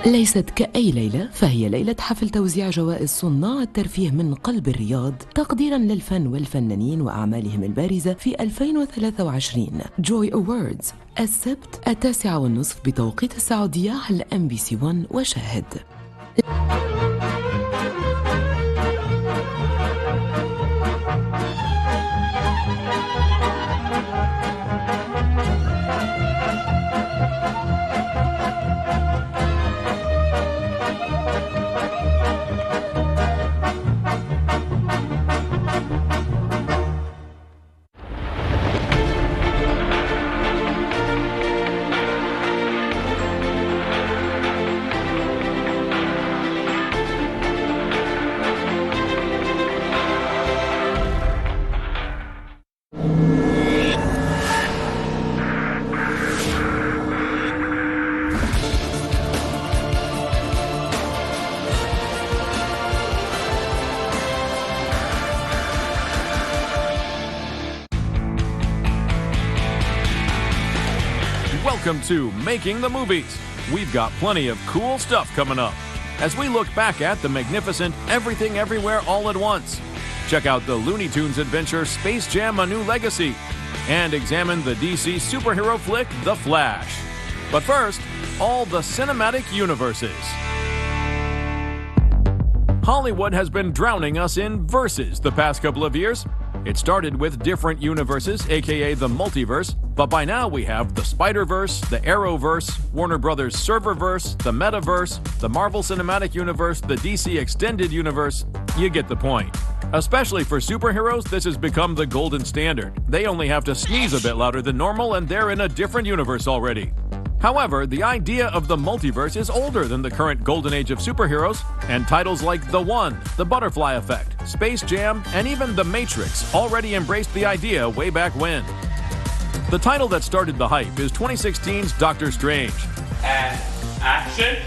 ليست كأي ليلة، فهي ليلة حفل توزيع جوائز صناع الترفيه من قلب الرياض تقديراً للفن والفنانين وأعمالهم البارزة في 2023. جوي أواردز السبت 9:30 بتوقيت السعودية على MBC 1 وشاهد. Welcome to Making the Movies. We've got plenty of cool stuff coming up as we look back at the magnificent Everything Everywhere All at Once. Check out the Looney Tunes adventure Space Jam: A New Legacy and examine the DC superhero flick The Flash. But first, all the cinematic universes. Hollywood has been drowning us in verses the past couple of years. It started with different universes, aka the multiverse, but by now we have the Spider-Verse, the Arrowverse, Warner Brothers Serververse, the Metaverse, the Marvel Cinematic Universe, the DC Extended Universe. You get the point. Especially for superheroes, this has become the golden standard. They only have to sneeze a bit louder than normal and they're in a different universe already. However, the idea of the multiverse is older than the current golden age of superheroes, and titles like The One, The Butterfly Effect, Space Jam, and even The Matrix already embraced the idea way back when. The title that started the hype is 2016's Doctor Strange. And action!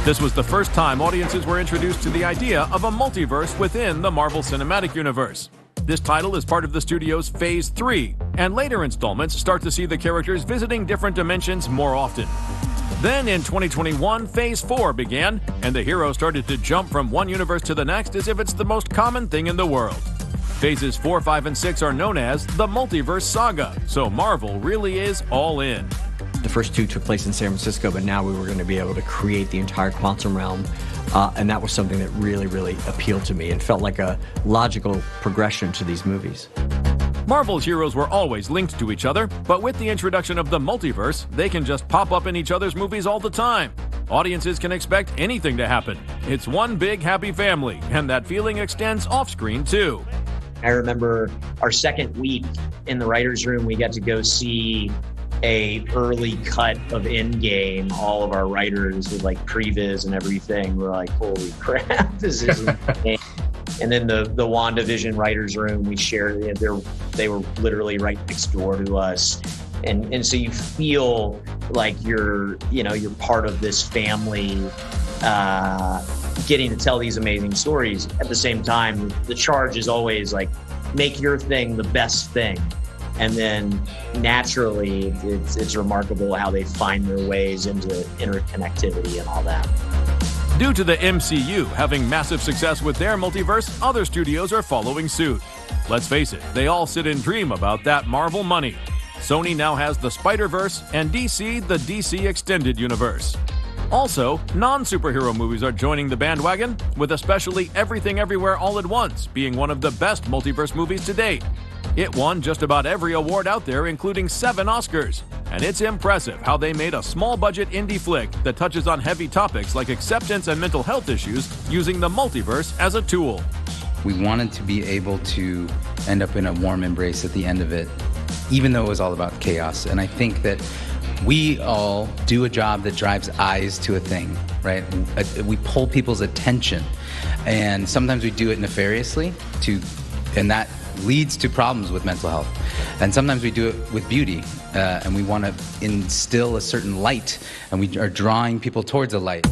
This was the first time audiences were introduced to the idea of a multiverse within the Marvel Cinematic Universe. This title is part of the studio's Phase 3, and later installments start to see the characters visiting different dimensions more often. Then in 2021, Phase 4 began, and the hero started to jump from one universe to the next as if it's the most common thing in the world. Phases 4, 5, and 6 are known as the Multiverse Saga, so Marvel really is all in. The first two took place in San Francisco, but now we were going to be able to create the entire quantum realm. And that was something that really, really appealed to me and felt like a logical progression to these movies. Marvel's heroes were always linked to each other, but with the introduction of the multiverse, they can just pop up in each other's movies all the time. Audiences can expect anything to happen. It's one big happy family, and that feeling extends off-screen too. I remember our second week in the writer's room, we got to go see a early cut of Endgame, all of our writers with like previs and everything. We're like, holy crap, this is insane. And then the WandaVision writer's room, we shared, they were literally right next door to us. And so you feel like you're part of this family, getting to tell these amazing stories. At the same time, the charge is always like, make your thing the best thing. And then naturally, it's remarkable how they find their ways into interconnectivity and all that. Due to the MCU having massive success with their multiverse, other studios are following suit. Let's face it, they all sit and dream about that Marvel money. Sony now has the Spider-Verse, and DC the DC Extended Universe. Also, non-superhero movies are joining the bandwagon, with especially Everything Everywhere All at Once being one of the best multiverse movies to date. It won just about every award out there, including 7 Oscars. And it's impressive how they made a small-budget indie flick that touches on heavy topics like acceptance and mental health issues using the multiverse as a tool. We wanted to be able to end up in a warm embrace at the end of it, even though it was all about chaos. And I think that we all do a job that drives eyes to a thing, right? We pull people's attention, and sometimes we do it nefariously, and that leads to problems with mental health. And sometimes we do it with beauty, and we want to instill a certain light, and we are drawing people towards a light.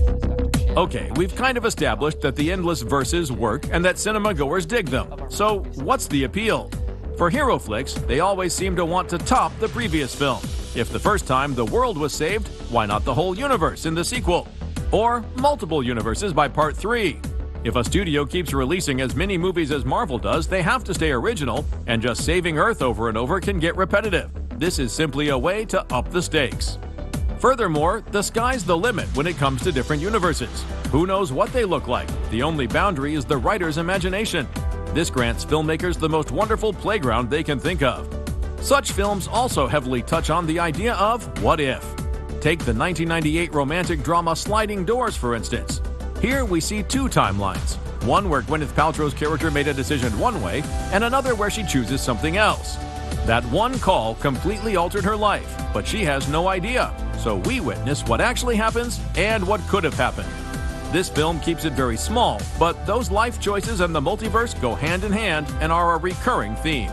Okay, we've kind of established that the endless verses work and that cinema goers dig them. So what's the appeal? For hero flicks, they always seem to want to top the previous film. If the first time the world was saved, why not the whole universe in the sequel? Or multiple universes by part 3? If a studio keeps releasing as many movies as Marvel does, they have to stay original, and just saving Earth over and over can get repetitive. This is simply a way to up the stakes. Furthermore, the sky's the limit when it comes to different universes. Who knows what they look like? The only boundary is the writer's imagination. This grants filmmakers the most wonderful playground they can think of. Such films also heavily touch on the idea of what if. Take the 1998 romantic drama Sliding Doors, for instance. Here we see 2 timelines. One where Gwyneth Paltrow's character made a decision one way, and another where she chooses something else. That one call completely altered her life, but she has no idea. So we witness what actually happens and what could have happened. This film keeps it very small, but those life choices and the multiverse go hand in hand and are a recurring theme.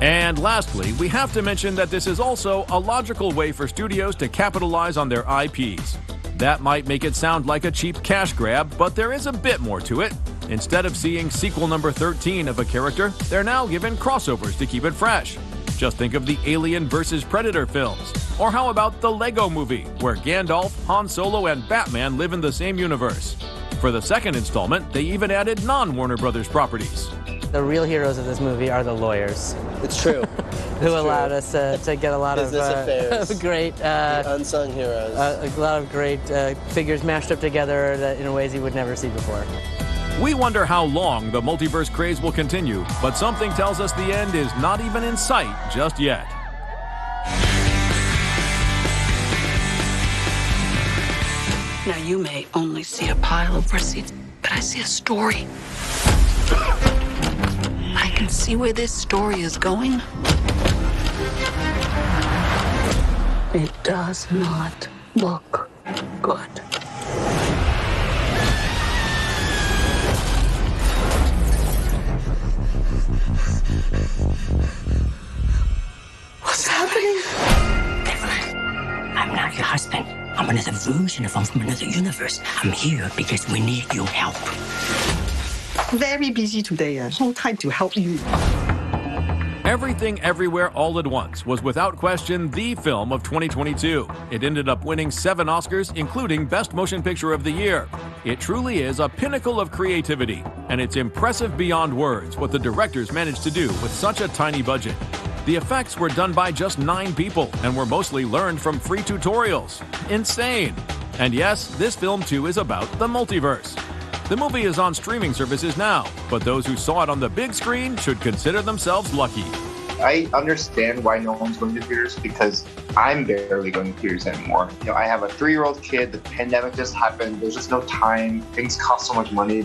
And lastly, we have to mention that this is also a logical way for studios to capitalize on their IPs. That might make it sound like a cheap cash grab, but there is a bit more to it. Instead of seeing sequel number 13 of a character, they're now given crossovers to keep it fresh. Just think of the Alien vs. Predator films. Or how about the Lego Movie, where Gandalf, Han Solo, and Batman live in the same universe. For the second installment, they even added non-Warner Brothers properties. The real heroes of this movie are the lawyers. It's true. Who allowed us to get a lot of great unsung heroes. A lot of great figures mashed up together that in ways you would never see before. We wonder how long the multiverse craze will continue, but something tells us the end is not even in sight just yet. Now, you may only see a pile of receipts, but I see a story. I can see where this story is going. It does not look good. What's happening? Evelyn, I'm not your husband. I'm another version of him from another universe. I'm here because we need your help. Very busy today. No time to help you. Everything Everywhere All at Once was without question the film of 2022. It ended up winning 7 Oscars, including Best Motion Picture of the Year. It truly is a pinnacle of creativity, and it's impressive beyond words what the directors managed to do with such a tiny budget. The effects were done by just 9 people and were mostly learned from free tutorials. Insane! And yes, this film too is about the multiverse. The movie is on streaming services now, but those who saw it on the big screen should consider themselves lucky. I understand why no one's going to theaters because I'm barely going to theaters anymore. You know, I have a 3-year-old kid. The pandemic just happened. There's just no time. Things cost so much money.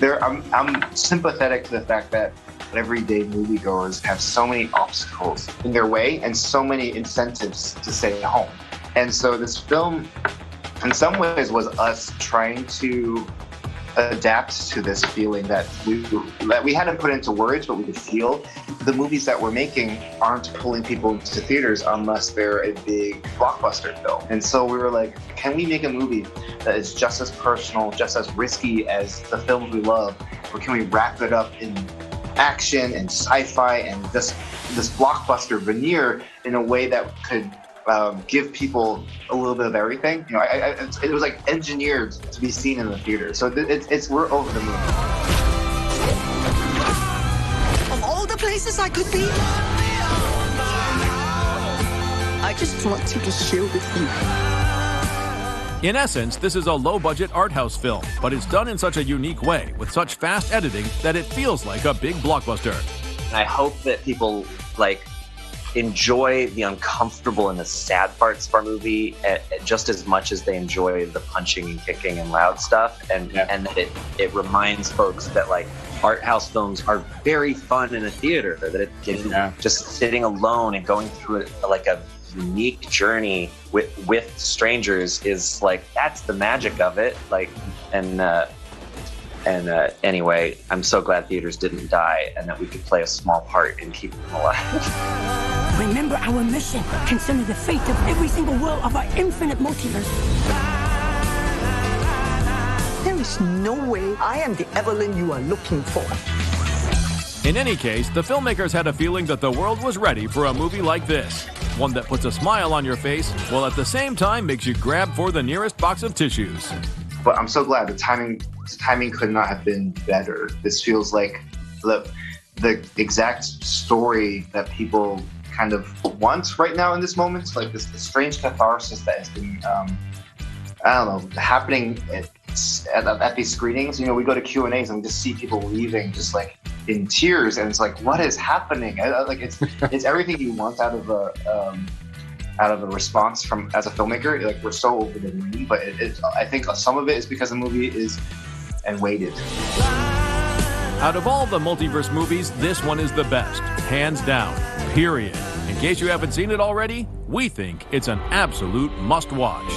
I'm sympathetic to the fact that everyday moviegoers have so many obstacles in their way and so many incentives to stay at home. And so this film, in some ways, was us trying to adapt to this feeling that we hadn't put into words, but we could feel. The movies that we're making aren't pulling people into theaters unless they're a big blockbuster film. And so we were like, can we make a movie that is just as personal, just as risky as the films we love, or can we wrap it up in action and sci-fi and this blockbuster veneer in a way that could give people a little bit of everything? You know, it was like engineered to be seen in the theater. So we're over the moon. Of all the places I could be, I just wanted to share with you. In essence, this is a low-budget art house film, but it's done in such a unique way, with such fast editing, that it feels like a big blockbuster. And I hope that people enjoy the uncomfortable and the sad parts of our movie just as much as they enjoy the punching and kicking and loud stuff, and that it reminds folks that art house films are very fun in a theater, that it just sitting alone and going through a unique journey with strangers is that's the magic of it. Anyway, I'm so glad theaters didn't die and that we could play a small part in keeping them alive. Remember our mission concerning the fate of every single world of our infinite multiverse. There is no way I am the Evelyn you are looking for. In any case, the filmmakers had a feeling that the world was ready for a movie like this. one that puts a smile on your face while at the same time makes you grab for the nearest box of tissues. But I'm so glad the timing could not have been better. This feels like the exact story that people kind of want right now in this moment. Like this strange catharsis that has been, I don't know, happening at these screenings. You know, we go to Q&As and we just see people leaving just like in tears, and it's like, what is happening? Like it's everything you want out of a response from as a filmmaker. Like, we're so over the moon, but I think some of it is because the movie is and waited. Out of all the multiverse movies, this one is the best, hands down, period. In case you haven't seen it already, we think it's an absolute must-watch.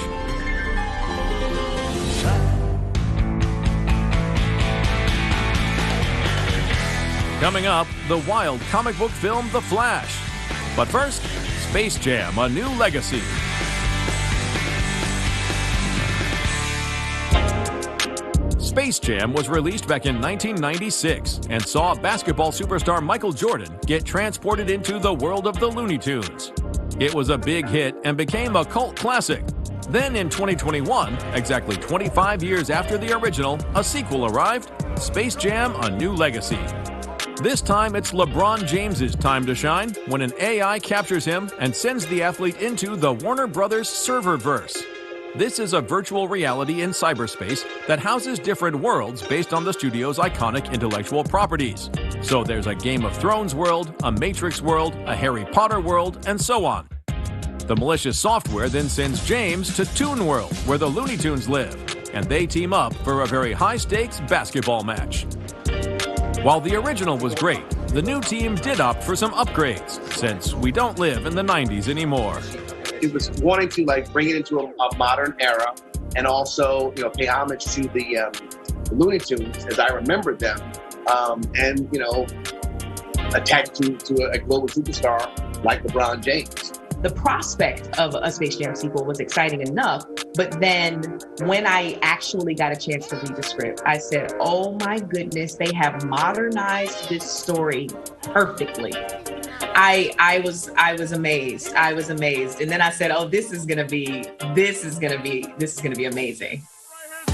Coming up, the wild comic book film The Flash. But first, Space Jam: A New Legacy. Space Jam was released back in 1996 and saw basketball superstar Michael Jordan get transported into the world of the Looney Tunes. It was a big hit and became a cult classic. Then in 2021, exactly 25 years after the original, a sequel arrived, Space Jam: A New Legacy. This time, it's LeBron James's time to shine when an AI captures him and sends the athlete into the Warner Brothers serververse. This is a virtual reality in cyberspace that houses different worlds based on the studio's iconic intellectual properties. So there's a Game of Thrones world, a Matrix world, a Harry Potter world, and so on. The malicious software then sends James to Toon World, where the Looney Tunes live, and they team up for a very high-stakes basketball match. While the original was great, the new team did opt for some upgrades, since we don't live in the 90s anymore. It was wanting to bring it into a modern era, and also pay homage to the Looney Tunes as I remembered them, and attached to a global superstar like LeBron James. The prospect of a Space Jam sequel was exciting enough, but then when I actually got a chance to read the script, I said, oh my goodness, they have modernized this story perfectly. I was amazed. I was amazed. And then I said, oh, this is gonna be amazing.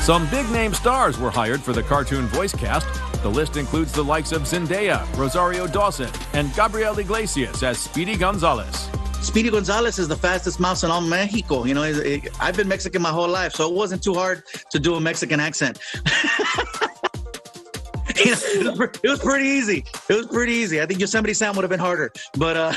Some big-name stars were hired for the cartoon voice cast. The list includes the likes of Zendaya, Rosario Dawson, and Gabriel Iglesias as Speedy Gonzalez. Speedy Gonzalez is the fastest mouse in all Mexico. I've been Mexican my whole life, so it wasn't too hard to do a Mexican accent. It was pretty easy. I think Yosemite Sam would have been harder, but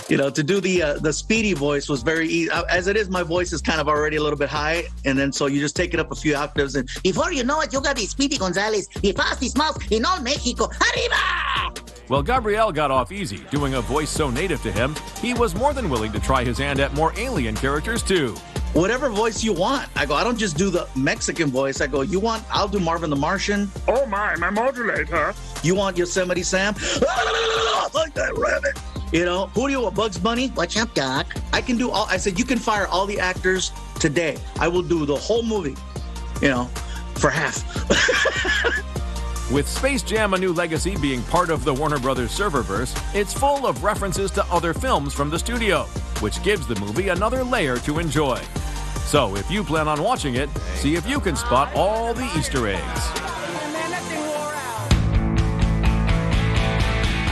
to do the Speedy voice was very easy. As it is, my voice is kind of already a little bit high, and then so you just take it up a few octaves, and before you know it, you're gonna be Speedy Gonzalez, the fastest mouse in all Mexico. Arriba! Well, Gabriel got off easy, doing a voice so native to him, he was more than willing to try his hand at more alien characters too. Whatever voice you want. I don't just do the Mexican voice. I'll do Marvin the Martian. Oh my modulator. You want Yosemite Sam? Like that rabbit. Who do you want? Bugs Bunny? What's up, Doc? I can do all. I said, you can fire all the actors today. I will do the whole movie, for half. With Space Jam: A New Legacy being part of the Warner Brothers serververse, it's full of references to other films from the studio, which gives the movie another layer to enjoy. So if you plan on watching it, see if you can spot all the Easter eggs.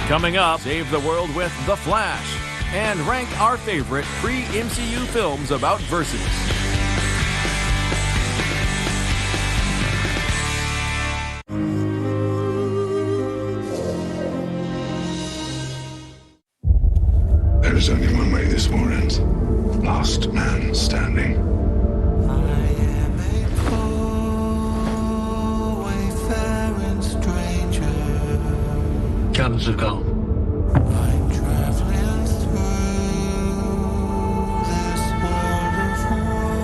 Coming up, save the world with The Flash, and rank our favorite pre-MCU films about verses. There is only one way this war ends. Last man standing. I am a poor wayfaring stranger. Guns have gone. I'm traveling through this world of war.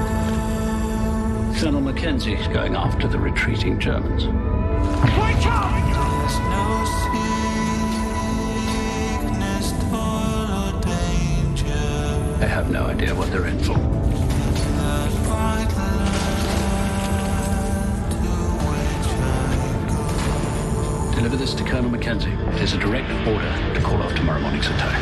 Colonel Mackenzie's going after the retreating Germans. Wake up! There's no sickness, toil, or danger. They have no idea what they're in for. Deliver this to Colonel Mackenzie. It is a direct order to call off tomorrow morning's attack.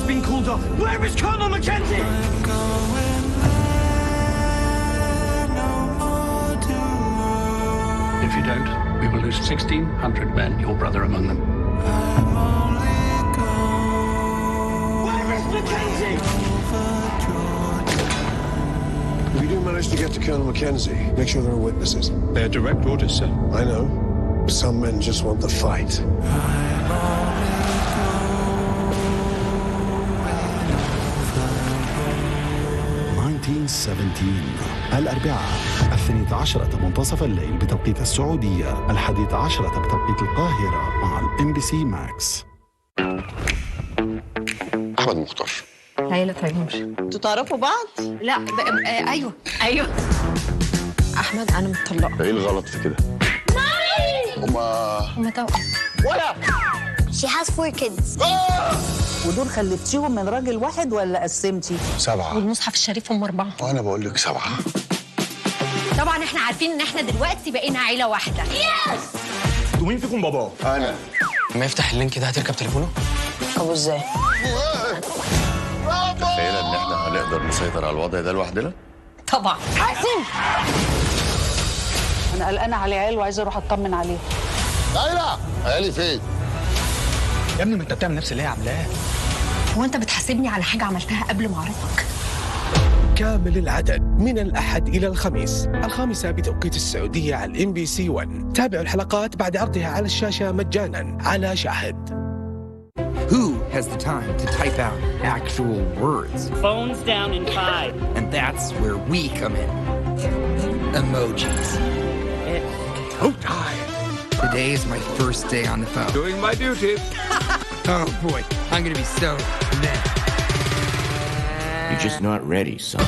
been called off. Where is Colonel Mackenzie? If you don't, we will lose 1,600 men, your brother among them. Where is Mackenzie? If you do manage to get to Colonel Mackenzie, make sure there are witnesses. They're direct orders, sir. I know. Some men just want the fight. الأربعاء 12 منتصف الليل بتوقيت السعودية 11 بتوقيت القاهرة مع MBC Max. أحمد مختار. عيلة تيمور. انتوا تعرفوا بعض؟ لا ايوه احمد انا مطلقه. ايه الغلط في كده؟ هما توأم. ولا She has 4 kids. ودول خلفتيهم من راجل واحد ولا قسمتي؟ 7. والمصحف الشريف هم 4. وأنا بقول لك 7. طبعا احنا عارفين ان احنا دلوقتي بقينا عيلة واحدة. يس. ومين فيكم باباه؟ أنا. لما يفتح اللينك ده هتركب تليفونه؟ طب ازاي؟ متخيلة إن إحنا هنقدر نسيطر على الوضع ده لوحدنا؟ طبعا. حاسم. انا قلقانة على العيال وعايزة اروح اطمن عليه. ليلى، عيالي فين؟ يا ابني ما انت بتعمل نفس اللي هي عاملاه. هو انت بتحاسبني على حاجة عملتها قبل ما اعرفك؟ كامل العدد من الأحد إلى الخميس 5 بتوقيت السعودية على MBC 1. تابعوا الحلقات بعد عرضها على الشاشة مجانا على شاهد. Who has the time to type out actual words? Phones down in 5. And that's where we come in. Emojis. It's go time. Today is my first day on the phone. Doing my duty. Oh boy, I'm gonna be so mad. You're just not ready, son.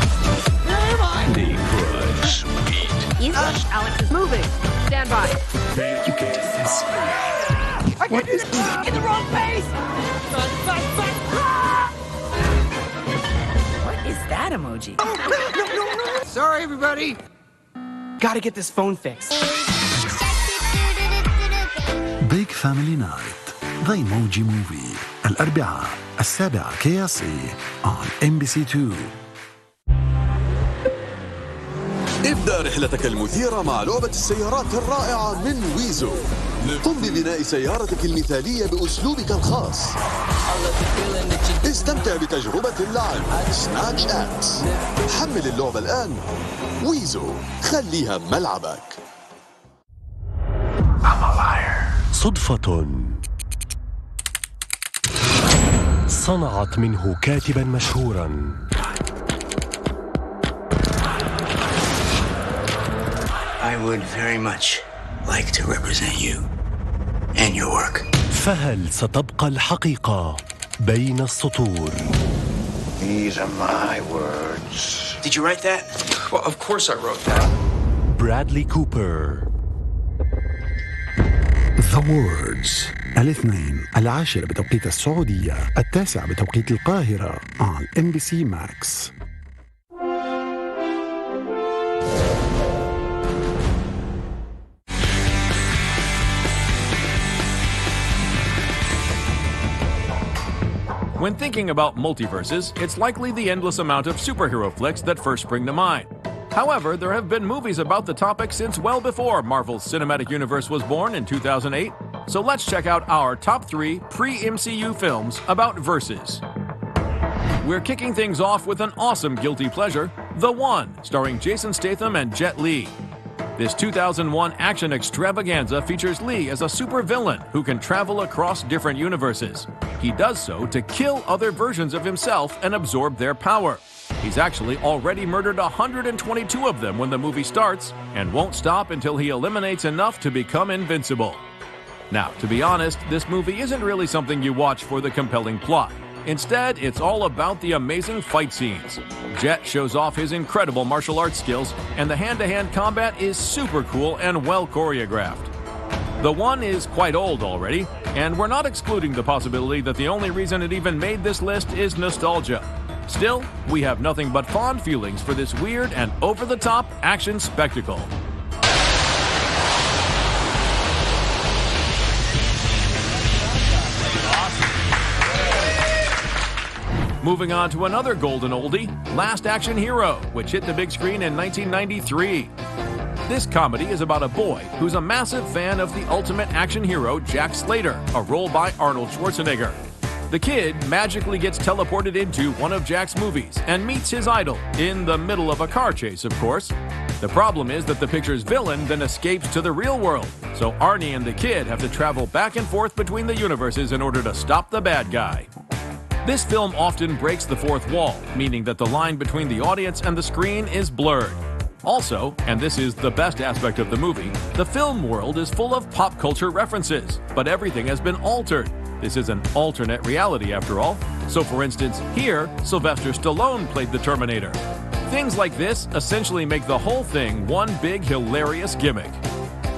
Deep Blood Sweet. Alex is moving. Stand by. You can do this. What is in the wrong place? What is that emoji? No. Sorry, everybody. Gotta get this phone fixed. Big Family Night The Emoji Movie الأربعاء 7 KSA on MBC 2. ابدأ رحلتك المثيرة مع لعبة السيارات الرائعة من ويزو. قم ببناء سيارتك المثالية بأسلوبك الخاص. استمتع بتجربة اللعب سناتش اكس. حمل اللعبة الآن. ويزو، خليها ملعبك. صدفة صنعت منه كاتبا مشهورا. I would very much like to represent you and your work. فهل ستبقى الحقيقة بين السطور؟ These are my words. Did you write that? Well, of course I wrote that. برادلي كوبر. The Words الاثنين 10 بتوقيت السعودية 9 بتوقيت القاهرة على MBC Max. When thinking about multiverses, it's likely the endless amount of superhero flicks that first spring to mind. However, there have been movies about the topic since well before Marvel's Cinematic Universe was born in 2008. So let's check out our top 3 pre-MCU films about verses. We're kicking things off with an awesome guilty pleasure, The One, starring Jason Statham and Jet Li. This 2001 action extravaganza features Lee as a supervillain who can travel across different universes. He does so to kill other versions of himself and absorb their power. He's actually already murdered 122 of them when the movie starts and won't stop until he eliminates enough to become invincible. Now, to be honest, this movie isn't really something you watch for the compelling plot. Instead, it's all about the amazing fight scenes. Jet shows off his incredible martial arts skills, and the hand-to-hand combat is super cool and well choreographed. The One is quite old already, and we're not excluding the possibility that the only reason it even made this list is nostalgia. Still, we have nothing but fond feelings for this weird and over-the-top action spectacle. Moving on to another golden oldie, Last Action Hero, which hit the big screen in 1993. This comedy is about a boy who's a massive fan of the ultimate action hero, Jack Slater, a role by Arnold Schwarzenegger. The kid magically gets teleported into one of Jack's movies and meets his idol, in the middle of a car chase, of course. The problem is that the picture's villain then escapes to the real world, so Arnie and the kid have to travel back and forth between the universes in order to stop the bad guy. This film often breaks the fourth wall, meaning that the line between the audience and the screen is blurred. Also, and this is the best aspect of the movie, the film world is full of pop culture references, but everything has been altered. This is an alternate reality after all. So for instance, here, Sylvester Stallone played the Terminator. Things like this essentially make the whole thing one big hilarious gimmick.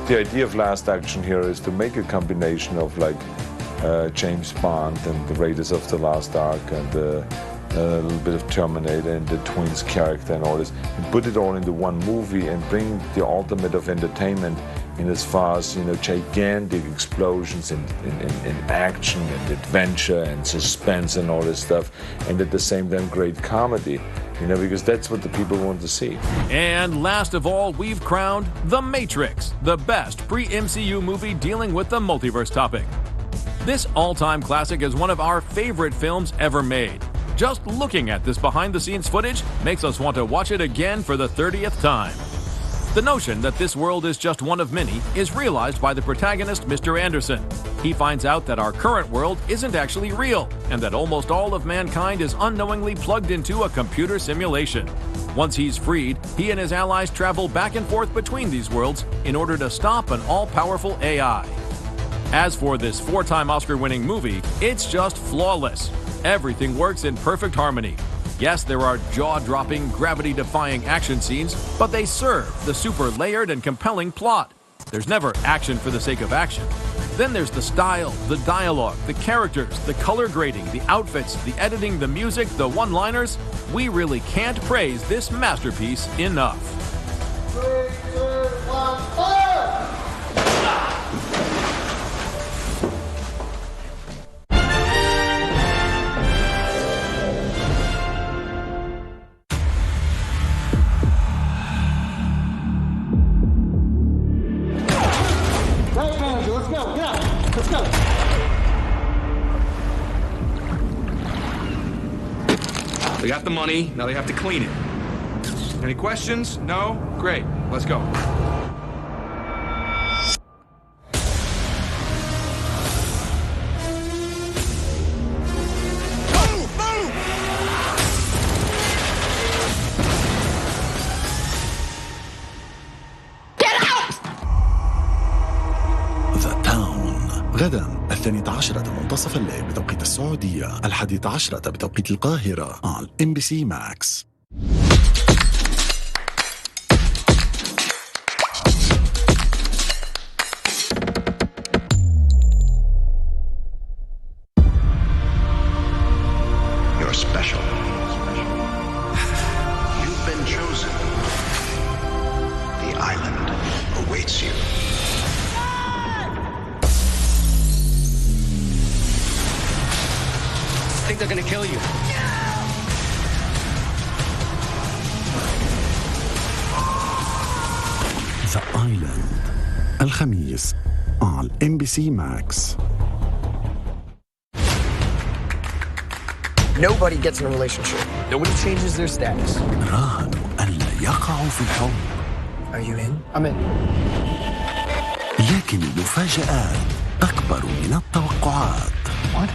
The idea of Last Action Hero is to make a combination of like James Bond and the Raiders of the Lost Ark and a little bit of Terminator and the twins character and all this, and put it all into one movie and bring the ultimate of entertainment in as far as, you know, gigantic explosions in action and adventure and suspense and all this stuff, and at the same time great comedy, you know, because that's what the people want to see. And last of all, we've crowned The Matrix, the best pre-MCU movie dealing with the multiverse topic. This all-time classic is one of our favorite films ever made. Just looking at this behind-the-scenes footage makes us want to watch it again for the 30th time. The notion that this world is just one of many is realized by the protagonist, Mr. Anderson. He finds out that our current world isn't actually real, and that almost all of mankind is unknowingly plugged into a computer simulation. Once he's freed, he and his allies travel back and forth between these worlds in order to stop an all-powerful AI. As for this 4-time Oscar-winning movie, it's just flawless. Everything works in perfect harmony. Yes, there are jaw-dropping, gravity-defying action scenes, but they serve the super layered and compelling plot. There's never action for the sake of action. Then there's the style, the dialogue, the characters, the color grading, the outfits, the editing, the music, the one-liners. We really can't praise this masterpiece enough. 3, 2, 1, fire! Let's go. They got the money, now they have to clean it. Any questions? No? Great, let's go. غدا 12 منتصف الليل بتوقيت السعودية، 11 بتوقيت القاهرة على MBC Max. You're special. You've been chosen. The island awaits you. I think they're gonna kill you. The Island الخميس على MBC Max. Nobody gets in a relationship. Nobody changes their status. راهنوا ألا يقعوا في الحب. Are you in? I'm in. لكن المفاجآت أكبر من التوقعات. What?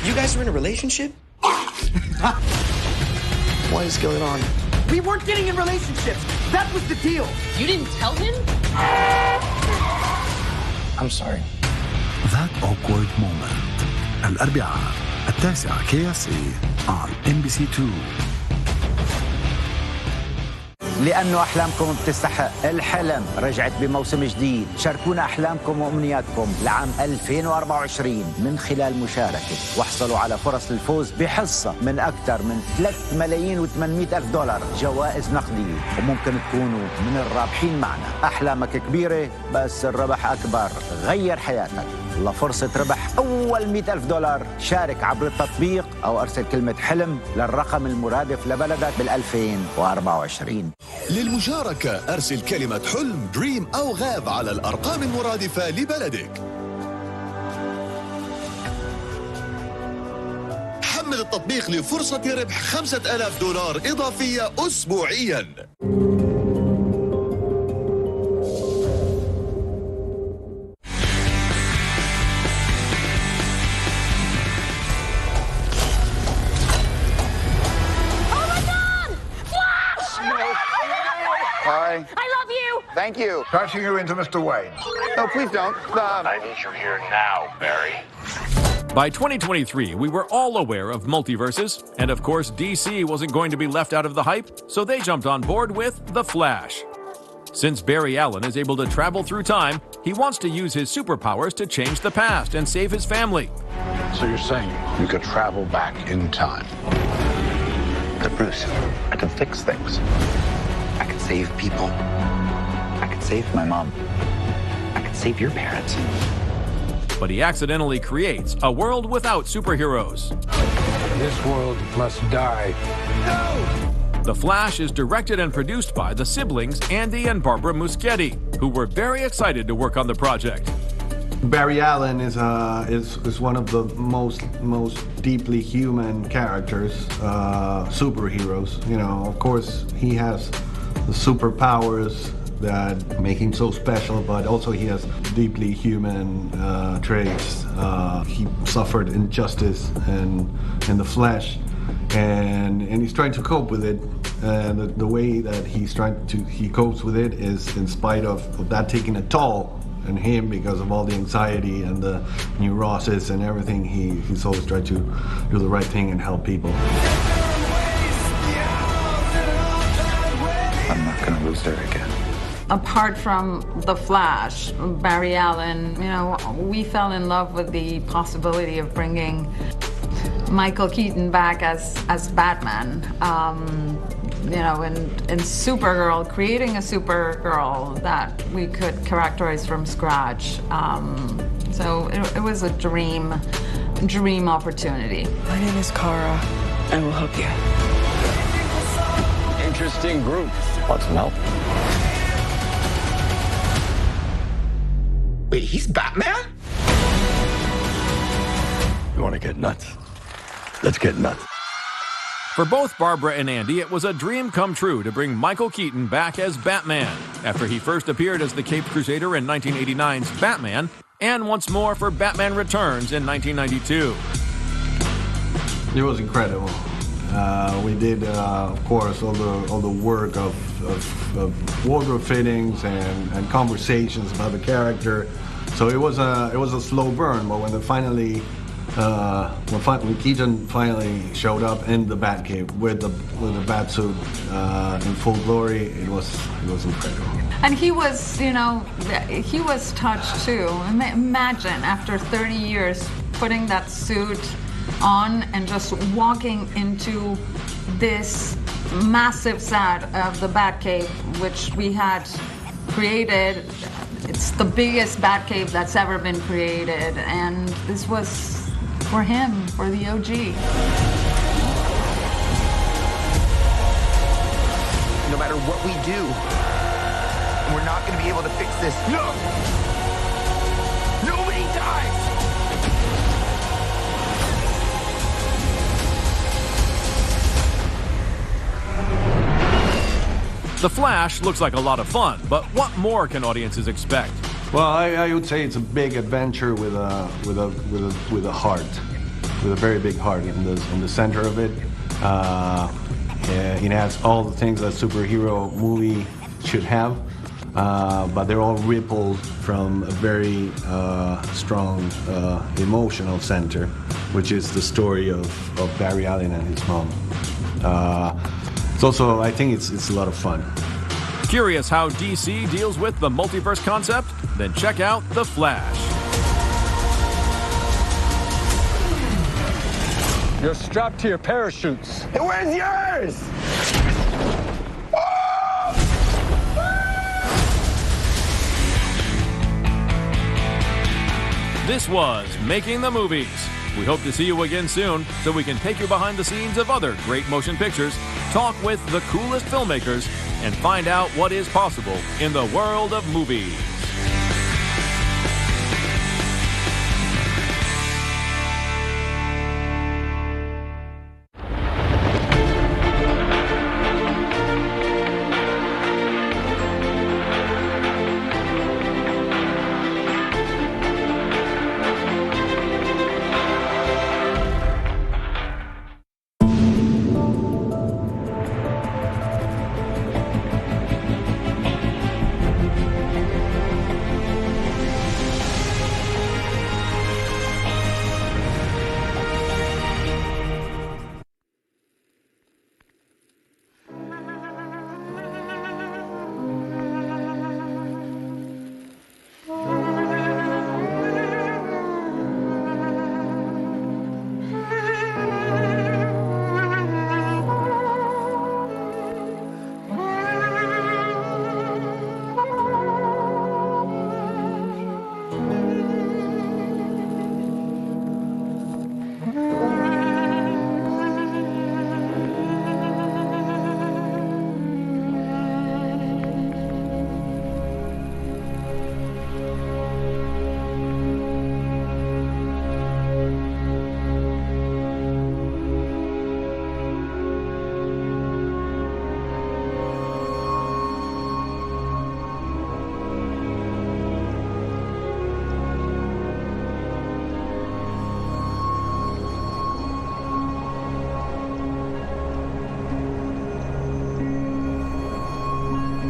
You guys are in a relationship? What is going on? We weren't getting in relationships. That was the deal. You didn't tell him? I'm sorry. That awkward moment. الأربعاء 9 KSA على MBC 2. لأنه أحلامكم بتستحق. الحلم رجعت بموسم جديد. شاركونا أحلامكم وأمنياتكم لعام 2024 من خلال مشاركة، واحصلوا على فرص الفوز بحصة من أكثر من 3,800,000 دولار جوائز نقدية، وممكن تكونوا من الرابحين معنا. أحلامك كبيرة بس الربح أكبر. غير حياتك. لفرصة ربح أول $100,000 شارك عبر التطبيق أو أرسل كلمة حلم للرقم المرادف لبلدك بال2024. للمشاركة أرسل كلمة حلم دريم أو غاب على الأرقام المرادفة لبلدك. حمل التطبيق لفرصة ربح $5,000 إضافية أسبوعياً. Hi. I love you. Thank you. Passing you into Mr. Wayne. No, please don't. I need you here now, Barry. By 2023, we were all aware of multiverses, and of course, DC wasn't going to be left out of the hype, so they jumped on board with The Flash. Since Barry Allen is able to travel through time, he wants to use his superpowers to change the past and save his family. So you're saying you could travel back in time? But Bruce, I can fix things. I could save people. I could save my mom. I could save your parents. But he accidentally creates a world without superheroes. This world must die. No! The Flash is directed and produced by the siblings Andy and Barbara Muschietti, who were very excited to work on the project. Barry Allen is one of the most deeply human characters, superheroes. You know, of course, he has the superpowers that make him so special, but also he has deeply human traits. He suffered injustice in the flesh, and he's trying to cope with it. And the way that he copes with it is in spite of that taking a toll on him because of all the anxiety and the neurosis and everything. He's always tried to do the right thing and help people. I'm not gonna lose her again. Apart from The Flash, Barry Allen, we fell in love with the possibility of bringing Michael Keaton back as Batman. In Supergirl, creating a Supergirl that we could characterize from scratch. So it was a dream opportunity. My name is Kara. I will help you. Interesting group. Want some help? Wait, he's Batman? You want to get nuts? Let's get nuts. For both Barbara and Andy, it was a dream come true to bring Michael Keaton back as Batman, after he first appeared as the Caped Crusader in 1989's Batman, and once more for Batman Returns in 1992. It was incredible. We did, of course, all the work of wardrobe fittings and conversations about the character. So it was a slow burn, but when when Keaton finally showed up in the Batcave with the Batsuit in full glory, it was incredible. And he was touched too. Imagine after 30 years putting that suit on and just walking into this massive set of the Batcave, which we had created. It's the biggest Batcave that's ever been created, and this was for him, for the OG. No matter what we do, we're not going to be able to fix this. No! Nobody dies! The Flash looks like a lot of fun, but what more can audiences expect? Well, I would say it's a big adventure with a heart, with a very big heart in the center of it. It has all the things that a superhero movie should have, but they're all rippled from a very strong emotional center, which is the story of Barry Allen and his mom. It's also, I think it's a lot of fun. Curious how DC deals with the multiverse concept? Then check out The Flash. You're strapped to your parachutes. Hey, where's yours? This was Making the Movies. We hope to see you again soon so we can take you behind the scenes of other great motion pictures, talk with the coolest filmmakers, and find out what is possible in the world of movies.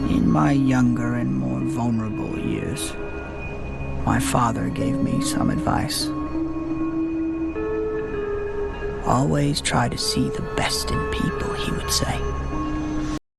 In my younger and more vulnerable years, my father gave me some advice. Always try to see the best in people, he would say.